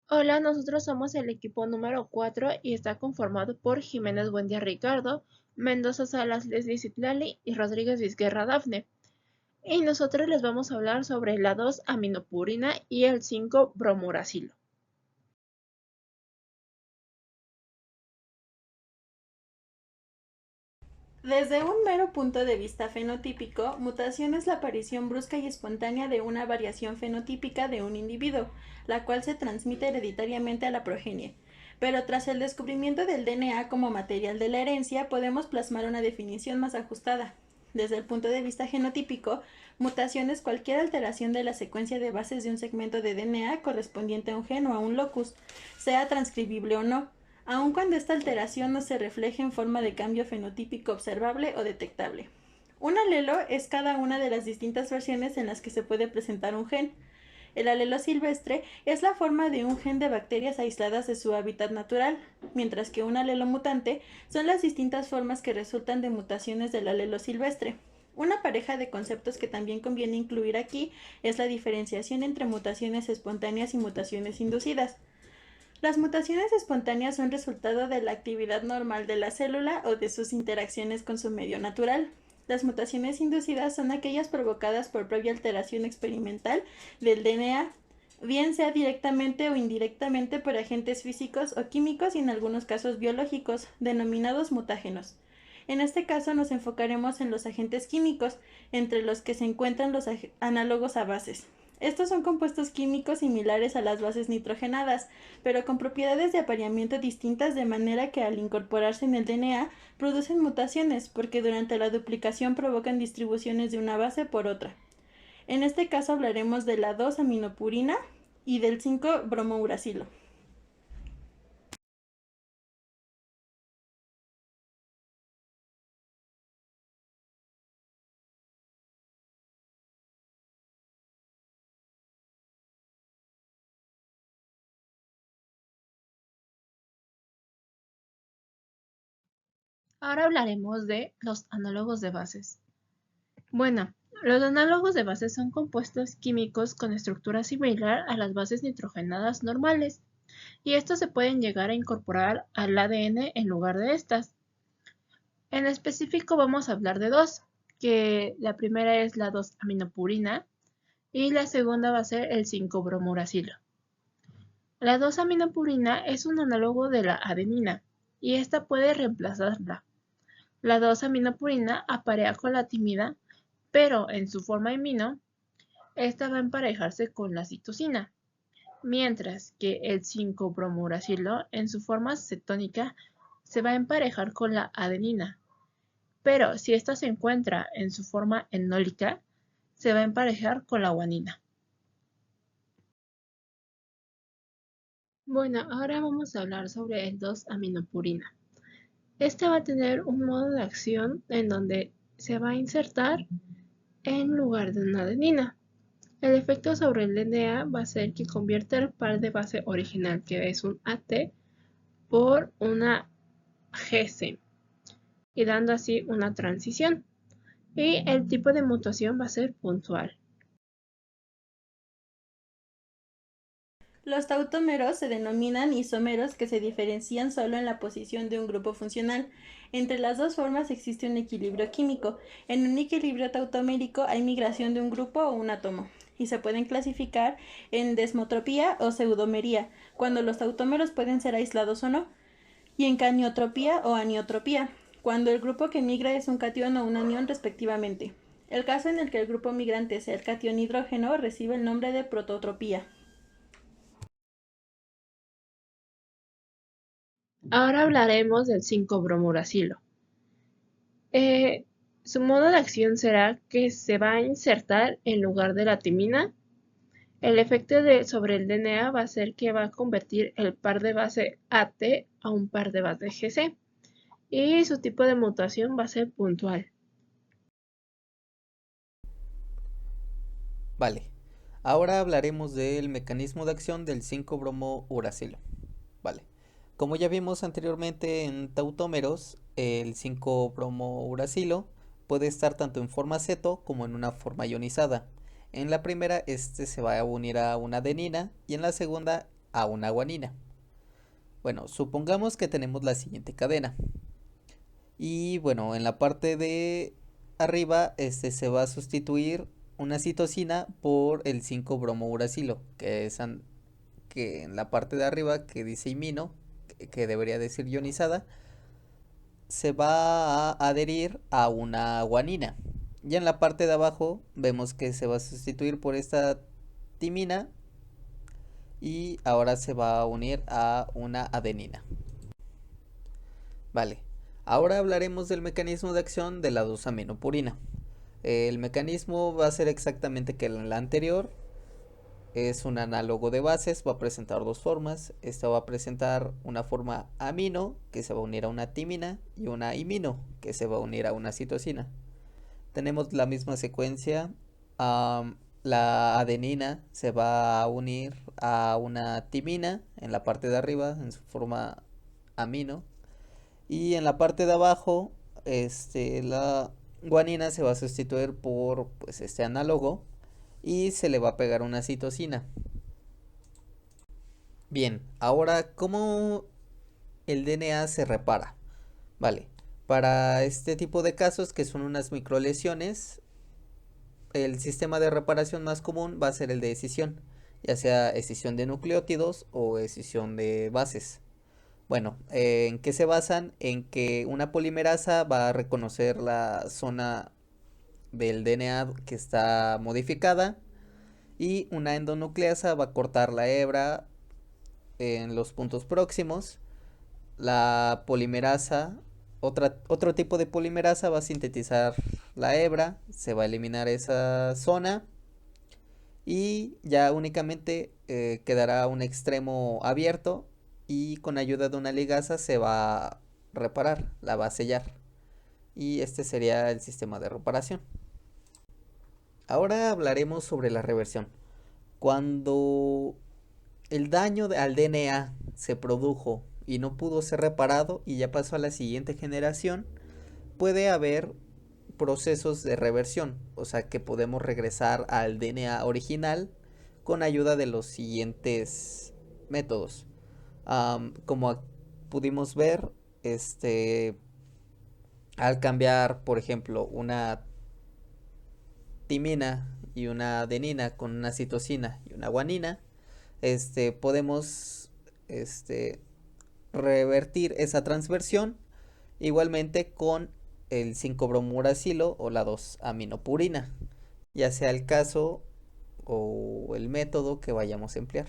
Hola, nosotros somos el equipo número 4 y está conformado por Jiménez Buendía Ricardo, Mendoza Salas Leslie Citlali y Rodríguez Vizquerra Dafne. Y nosotros les vamos a hablar sobre la 2-aminopurina y el 5-bromuracilo. Desde un mero punto de vista fenotípico, mutación es la aparición brusca y espontánea de una variación fenotípica de un individuo, la cual se transmite hereditariamente a la progenie. Pero tras el descubrimiento del DNA como material de la herencia, podemos plasmar una definición más ajustada. Desde el punto de vista genotípico, mutación es cualquier alteración de la secuencia de bases de un segmento de DNA correspondiente a un gen o a un locus, sea transcribible o no, aun cuando esta alteración no se refleje en forma de cambio fenotípico observable o detectable. Un alelo es cada una de las distintas versiones en las que se puede presentar un gen. El alelo silvestre es la forma de un gen de bacterias aisladas de su hábitat natural, mientras que un alelo mutante son las distintas formas que resultan de mutaciones del alelo silvestre. Una pareja de conceptos que también conviene incluir aquí es la diferenciación entre mutaciones espontáneas y mutaciones inducidas. Las mutaciones espontáneas son resultado de la actividad normal de la célula o de sus interacciones con su medio natural. Las mutaciones inducidas son aquellas provocadas por previa alteración experimental del DNA, bien sea directamente o indirectamente por agentes físicos o químicos y en algunos casos biológicos, denominados mutágenos. En este caso nos enfocaremos en los agentes químicos, entre los que se encuentran los análogos a bases. Estos son compuestos químicos similares a las bases nitrogenadas, pero con propiedades de apareamiento distintas, de manera que al incorporarse en el DNA producen mutaciones, porque durante la duplicación provocan distribuciones de una base por otra. En este caso hablaremos de la 2-aminopurina y del 5-bromouracilo. Ahora hablaremos de los análogos de bases. Bueno, los análogos de bases son compuestos químicos con estructura similar a las bases nitrogenadas normales, y estos se pueden llegar a incorporar al ADN en lugar de estas. En específico vamos a hablar de dos, que la primera es la 2-aminopurina y la segunda va a ser el 5-bromuracilo. La 2-aminopurina es un análogo de la adenina y esta puede reemplazarla. La 2-aminopurina aparea con la timida, pero en su forma imino, esta va a emparejarse con la citosina, mientras que el 5-bromuracilo en su forma cetónica se va a emparejar con la adenina, pero si esta se encuentra en su forma enólica, se va a emparejar con la guanina. Bueno, ahora vamos a hablar sobre el 2-aminopurina. Este va a tener un modo de acción en donde se va a insertar en lugar de una adenina. El efecto sobre el DNA va a ser que convierta el par de base original, que es un AT, por una GC, y dando así una transición. Y el tipo de mutación va a ser puntual. Los tautómeros se denominan isómeros que se diferencian solo en la posición de un grupo funcional. Entre las dos formas existe un equilibrio químico. En un equilibrio tautomérico hay migración de un grupo o un átomo, y se pueden clasificar en desmotropía o pseudomería, cuando los tautómeros pueden ser aislados o no, y en caniotropía o aniotropía, cuando el grupo que migra es un catión o un anión respectivamente. El caso en el que el grupo migrante sea el catión hidrógeno recibe el nombre de prototropía. Ahora hablaremos del 5-bromuracilo. Su modo de acción será que se va a insertar en lugar de la timina. El efecto sobre el DNA va a ser que va a convertir el par de base AT a un par de base GC y su tipo de mutación va a ser puntual. Vale, ahora hablaremos del mecanismo de acción del 5-bromouracilo. Vale, como ya vimos anteriormente en tautómeros, el 5-bromouracilo puede estar tanto en forma ceto como en una forma ionizada. En la primera, este se va a unir a una adenina y en la segunda a una guanina. Bueno, supongamos que tenemos la siguiente cadena. Y bueno, en la parte de arriba se va a sustituir una citosina por el 5-bromouracilo, que en la parte de arriba que dice imino, que debería decir ionizada, se va a adherir a una guanina. Y en la parte de abajo vemos que se va a sustituir por esta timina y ahora se va a unir a una adenina. Vale, ahora hablaremos del mecanismo de acción de la 2-aminopurina. El mecanismo va a ser exactamente que el anterior. Es un análogo de bases, va a presentar dos formas. Esta va a presentar una forma amino, que se va a unir a una timina, y una imino, que se va a unir a una citosina. Tenemos la misma secuencia. La adenina se va a unir a una timina en la parte de arriba, en su forma amino. Y en la parte de abajo, la guanina se va a sustituir por pues, este análogo y se le va a pegar una citosina. Bien, ahora, ¿cómo el DNA se repara? Vale, para este tipo de casos que son unas microlesiones, el sistema de reparación más común va a ser el de escisión, ya sea escisión de nucleótidos o escisión de bases. Bueno, ¿en qué se basan? En que una polimerasa va a reconocer la zona del DNA que está modificada y una endonucleasa va a cortar la hebra en los puntos próximos. La polimerasa, otro tipo de polimerasa va a sintetizar la hebra, se va a eliminar esa zona y ya únicamente quedará un extremo abierto y con ayuda de una ligasa se va a reparar, la va a sellar. Y este sería el sistema de reparación. Ahora hablaremos sobre la reversión. Cuando el daño al DNA se produjo y no pudo ser reparado y ya pasó a la siguiente generación, puede haber procesos de reversión, o sea que podemos regresar al DNA original con ayuda de los siguientes métodos. Como pudimos ver, al cambiar, por ejemplo, una timina y una adenina con una citosina y una guanina, podemos revertir esa transversión igualmente con el 5-bromouracilo o la 2-aminopurina, ya sea el caso o el método que vayamos a emplear.